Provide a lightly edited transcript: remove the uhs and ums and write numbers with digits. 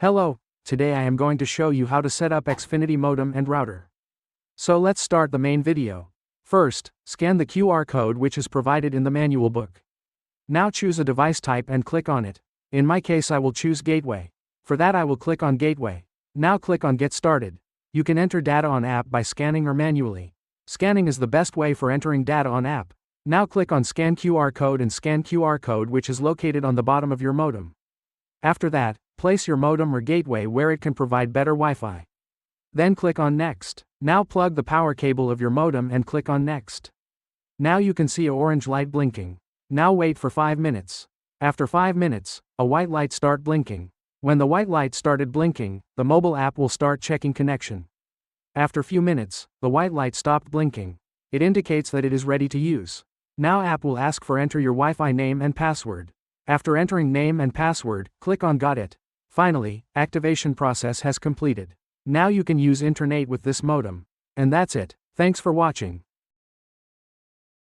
Hello, today I am going to show you how to set up Xfinity modem and router. So let's start the main video. First, scan the QR code which is provided in the manual book. Now choose a device type and click on it. In my case I will choose Gateway. For that I will click on Gateway. Now click on Get Started. You can enter data on app by scanning or manually. Scanning is the best way for entering data on app. Now click on Scan QR code and scan QR code which is located on the bottom of your modem. After that, place your modem or gateway where it can provide better Wi-Fi. Then click on Next. Now plug the power cable of your modem and click on Next. Now you can see an orange light blinking. Now wait for 5 minutes. After 5 minutes, a white light start blinking. When the white light started blinking, the mobile app will start checking connection. After few minutes, the white light stopped blinking. It indicates that it is ready to use. Now app will ask for enter your Wi-Fi name and password. After entering name and password, click on Got it. Finally, activation process has completed. Now you can use internet with this modem. And that's it. Thanks for watching.